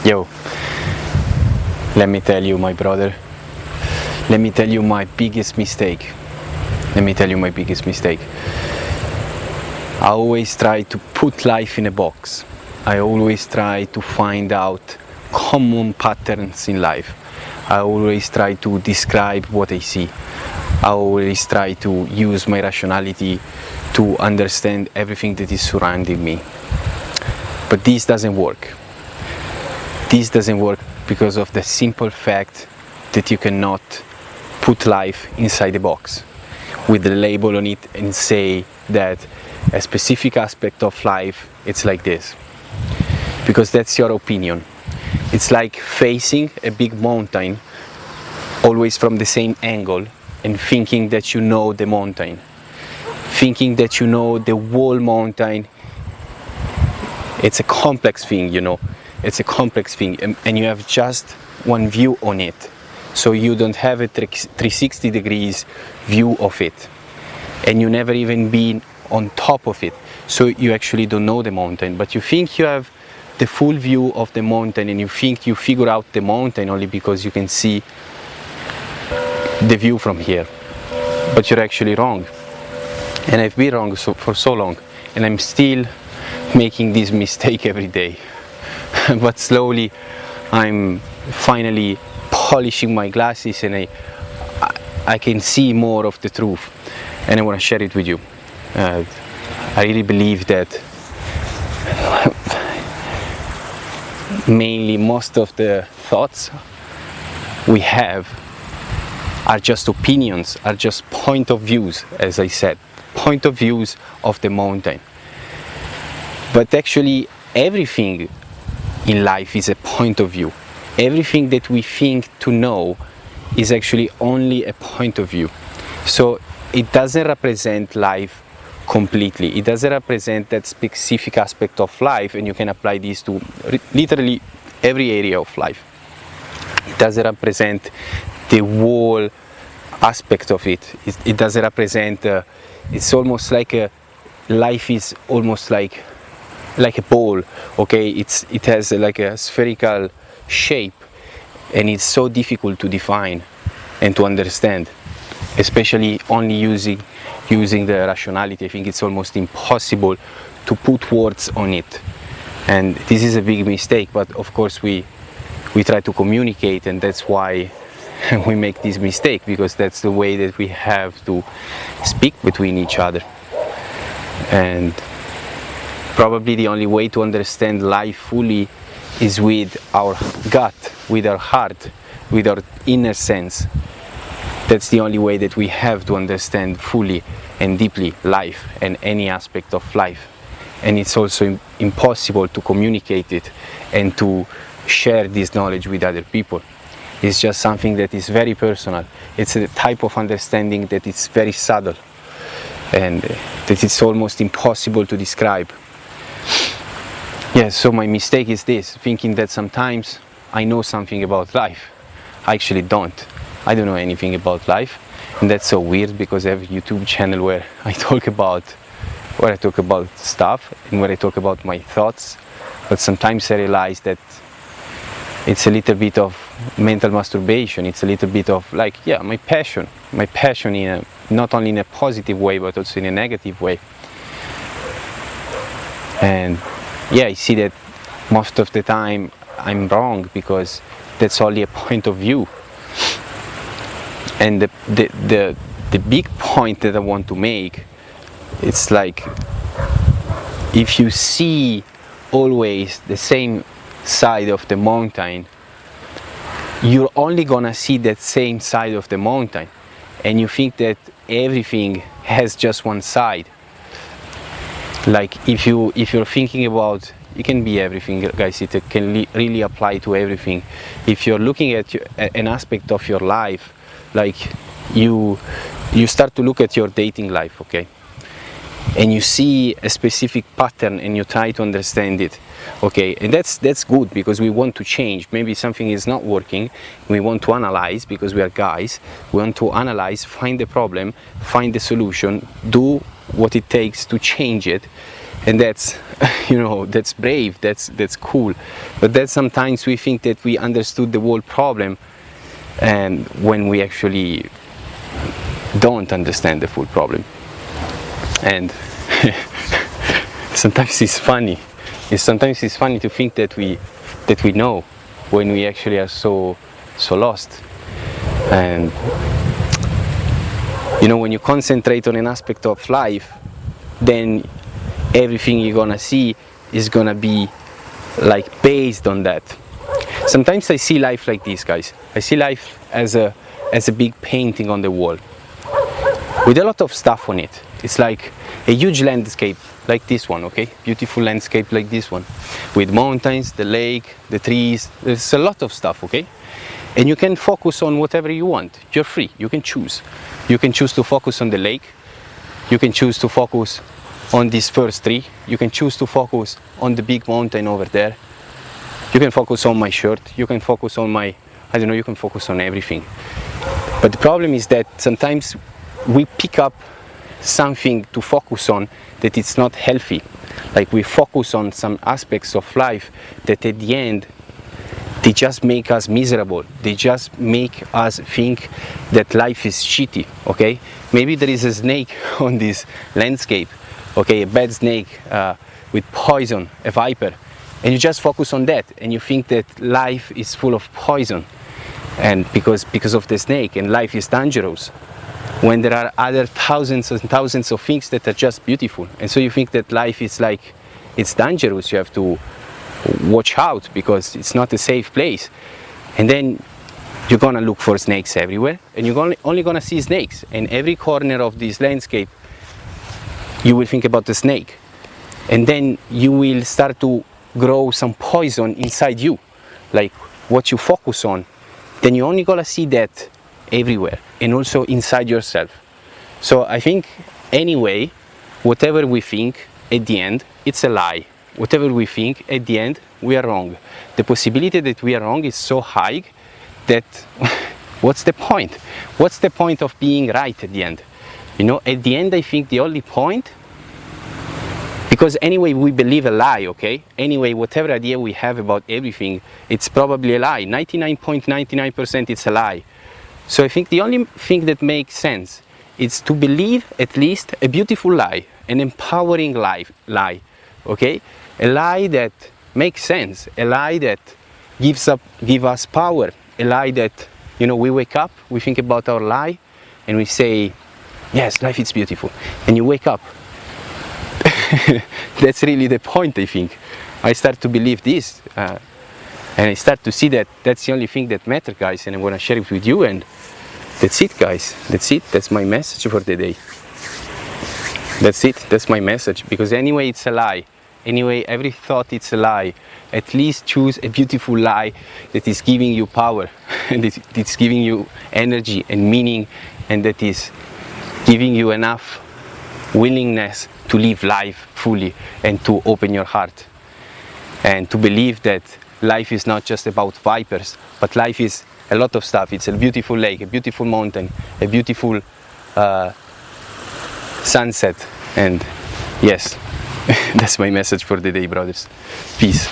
Yo, let me tell you, my brother, let me tell you my biggest mistake. Let me tell you my biggest mistake. I always try to put life in a box. I always try to find out common patterns in life. I always try to describe what I see. I always try to use my rationality to understand everything that is surrounding me. But this doesn't work. This doesn't work because of the simple fact that you cannot put life inside a box with a label on it and say that a specific aspect of life it's like this, because that's your opinion. It's like facing a big mountain always from the same angle and thinking that you know the mountain, thinking that you know the whole mountain. It's a complex thing, you know. It's a complex thing, and you have just one view on it, so you don't have a 360 degrees view of it, and you never even been on top of it, so you actually don't know the mountain, but you think you have the full view of the mountain, and you think you figure out the mountain only because you can see the view from here. But you're actually wrong, and I've been wrong for so long, and I'm still making this mistake every day. But slowly I'm finally polishing my glasses, and I can see more of the truth, and I want to share it with you. I really believe that mainly most of the thoughts we have are just opinions, are just point of views, as I said, point of views of the mountain. But actually everything in life is a point of view. Everything that we think to know is actually only a point of view. So it doesn't represent life completely. It doesn't represent that specific aspect of life, and you can apply this to literally every area of life. It doesn't represent the whole aspect of it. It doesn't represent, it's almost like life is almost like a ball, okay? It has like a spherical shape, and it's so difficult to define and to understand, especially only using the rationality. I think it's almost impossible to put words on it, and this is a big mistake. But of course we try to communicate, and that's why we make this mistake, because that's the way that we have to speak between each other. And probably the only way to understand life fully is with our gut, with our heart, with our inner sense. That's the only way that we have to understand fully and deeply life and any aspect of life. And it's also impossible to communicate it and to share this knowledge with other people. It's just something that is very personal. It's a type of understanding that is very subtle, and that it's almost impossible to describe. Yeah, so my mistake is this, thinking that sometimes I know something about life. I actually don't. I don't know anything about life, and that's so weird, because I have a YouTube channel where I talk about stuff and where I talk about my thoughts, but sometimes I realize that it's a little bit of mental masturbation. It's a little bit of like, yeah, my passion in not only in a positive way but also in a negative way. And yeah, I see that most of the time I'm wrong, because that's only a point of view. And the big point that I want to make, it's like, if you see always the same side of the mountain, you're only gonna see that same side of the mountain, and you think that everything has just one side. Like if you're thinking about, it can be everything, guys. It can really apply to everything. If you're looking at an aspect of your life, like you start to look at your dating life, okay, and you see a specific pattern and you try to understand it, okay, and that's good, because we want to change. Maybe something is not working, we want to analyze, because we are guys, we want to analyze, find the problem, find the solution, do what it takes to change it, and that's that's brave, that's cool. But that sometimes we think that we understood the whole problem, and when we actually don't understand the full problem. And sometimes it's funny to think that we know, when we actually are so lost. And when you concentrate on an aspect of life, then everything you're gonna see is gonna be like based on that. Sometimes I see life like this, guys. I see life as a big painting on the wall with a lot of stuff on it. It's like a huge landscape like this one, okay? Beautiful landscape like this one, with mountains, the lake, the trees. There's a lot of stuff, okay? And you can focus on whatever you want. You're free, you can choose. You can choose to focus on the lake. You can choose to focus on this first tree. You can choose to focus on the big mountain over there. You can focus on my shirt. You can focus on my, you can focus on everything. But the problem is that sometimes we pick up something to focus on that it's not healthy. Like we focus on some aspects of life that at the end, they just make us miserable. They just make us think that life is shitty, okay? Maybe there is a snake on this landscape, okay? A bad snake with poison, a viper. And you just focus on that, and you think that life is full of poison, and because of the snake, and life is dangerous, when there are other thousands and thousands of things that are just beautiful. And so you think that life is like, it's dangerous, you have to watch out because it's not a safe place. And then you're gonna look for snakes everywhere, and you're only gonna see snakes. And every corner of this landscape, you will think about the snake. And then you will start to grow some poison inside you, like what you focus on. Then you're only gonna see that everywhere, and also inside yourself. So I think, anyway, whatever we think, at the end, it's a lie. Whatever we think, at the end, we are wrong. The possibility that we are wrong is so high that what's the point? What's the point of being right at the end? At the end, I think the only point, because anyway, we believe a lie, okay? Anyway, whatever idea we have about everything, it's probably a lie. 99.99% it's a lie. So I think the only thing that makes sense is to believe at least a beautiful lie, an empowering lie, okay? A lie that makes sense, a lie that gives us power, a lie that, we wake up, we think about our lie, and we say, yes, life is beautiful. And you wake up. That's really the point, I think. I start to believe this, and I start to see that that's the only thing that matters, guys, and I want to share it with you, and that's it, guys. That's it. That's my message for the day. That's it. That's my message, because anyway, it's a lie. Anyway, every thought, it's a lie. At least choose a beautiful lie that is giving you power, and it's giving you energy and meaning, and that is giving you enough willingness to live life fully, and to open your heart, and to believe that life is not just about vipers, but life is a lot of stuff. It's a beautiful lake, a beautiful mountain, a beautiful sunset. And yes, that's my message for the day, brothers. Peace.